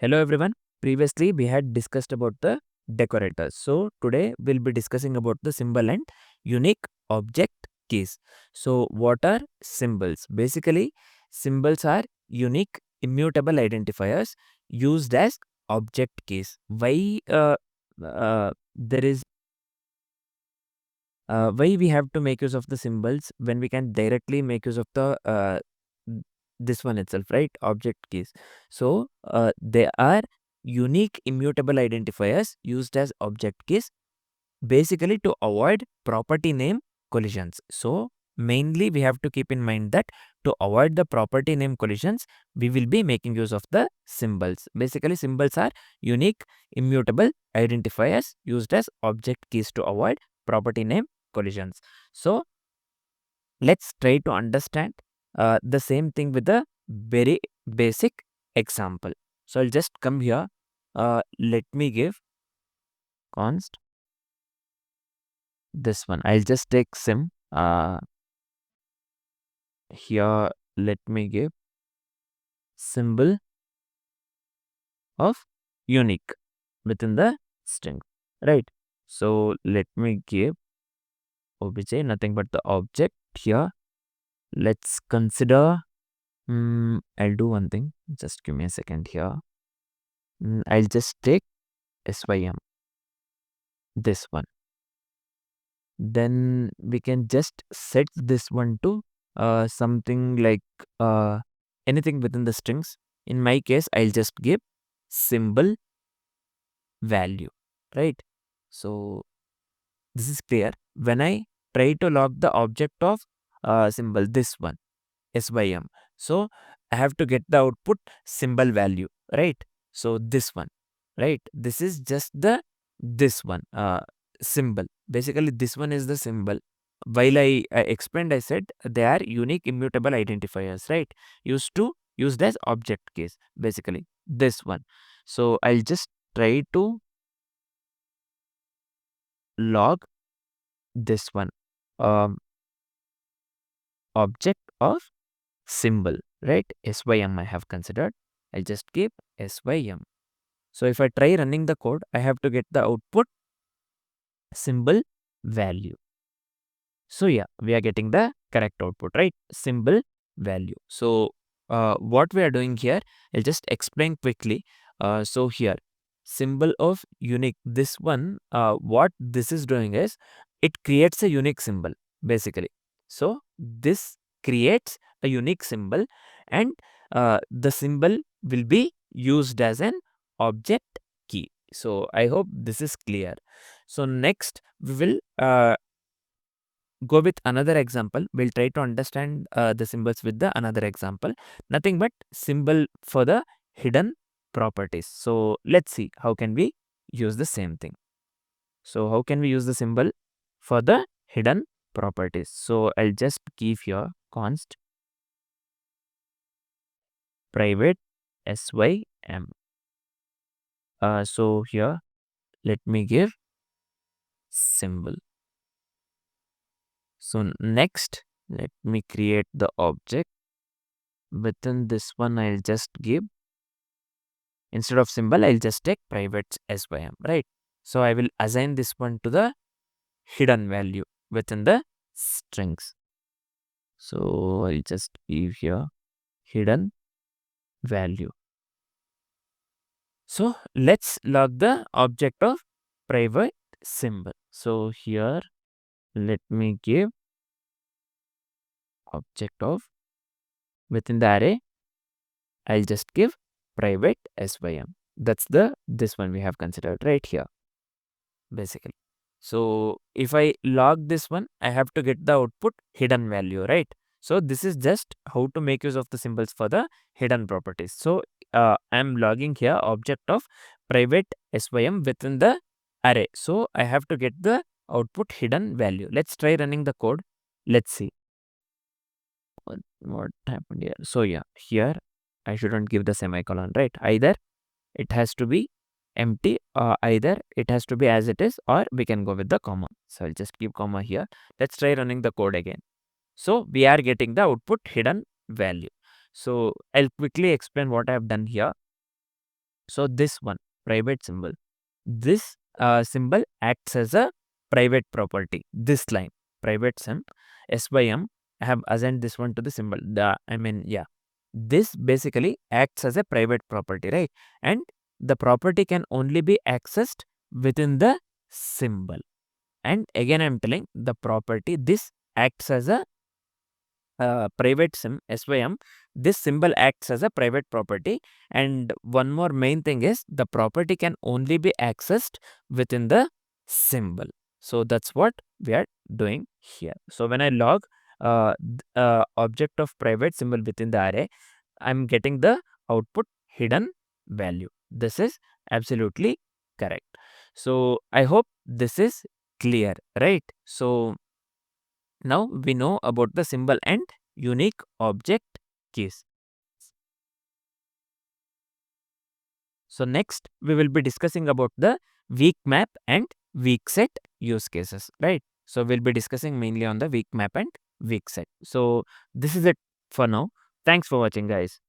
Hello everyone. Previously we had discussed about the decorators. So today we'll be discussing about the symbol and unique object keys. So what are symbols? Basically symbols are unique immutable identifiers used as object keys. Why we have to make use of the symbols when we can directly make use of the this one itself, right? Object keys. So they are unique immutable identifiers used as object keys basically to avoid property name collisions. So mainly we have to keep in mind that to avoid the property name collisions, we will be making use of the symbols. Basically symbols are unique immutable identifiers used as object keys to avoid property name collisions. So let's try to understand the same thing with a very basic example. So I'll just come here. Let me give const this one. I'll just take sim. Here let me give symbol of unique within the string, right? So let me give obj nothing but the object here. Let's consider. I'll do one thing. Just give me a second here. I'll just take sym this one. Then we can just set this one to something like anything within the strings. In my case, I'll just give symbol value, right? So this is clear. When I try to log the object of symbol, this one, sym, so I have to get the output symbol value, right? So this one, right? This is just the this one symbol. Basically this one is the symbol. While I explained, I said they are unique immutable identifiers, right? Used as object case, basically this one. So I'll just try to log this one object of symbol, right? Sym I have considered. I'll just keep sym. So if I try running the code, I have to get the output symbol value. So yeah, we are getting the correct output, right? Symbol value. So what we are doing here, I'll just explain quickly. So here, symbol of unique, this one, what this is doing is, it creates a unique symbol, basically. So this creates a unique symbol and the symbol will be used as an object key. So I hope this is clear. So next we will go with another example. We'll try to understand the symbols with the another example. Nothing but symbol for the hidden properties. So let's see how can we use the same thing. So how can we use the symbol for the hidden properties? So I'll just give here const private sym. So here let me give symbol. So next let me create the object. Within this one I'll just give, instead of symbol I'll just take private sym, right? So I will assign this one to the hidden value within the strings. So I'll just give here hidden value. So let's log the object of private symbol. So here let me give object of, within the array I'll just give private sym. That's the this one we have considered right here, basically. So if I log this one, I have to get the output hidden value, right? So this is just how to make use of the symbols for the hidden properties. So I'm logging here object of private sym within the array. So I have to get the output hidden value. Let's try running the code. Let's see what happened here. So yeah, here I shouldn't give the semicolon, right? Either it has to be empty, either it has to be as it is, or we can go with the comma. So I'll just keep comma here. Let's try running the code again. So we are getting the output hidden value. So I'll quickly explain what I have done here. So this one, private symbol, this symbol acts as a private property. This line, private sym, I have assigned this one to the symbol. This basically acts as a private property, right? And the property can only be accessed within the symbol. And again, I'm telling the property, this acts as a private sym. This symbol acts as a private property. And one more main thing is the property can only be accessed within the symbol. So that's what we are doing here. So when I log object of private symbol within the array, I'm getting the output hidden value. This is absolutely correct. So I hope this is clear, right? So now we know about the symbol and unique object keys. So next we will be discussing about the weak map and weak set use cases, right? So we'll be discussing mainly on the weak map and weak set. So this is it for now. Thanks for watching, guys.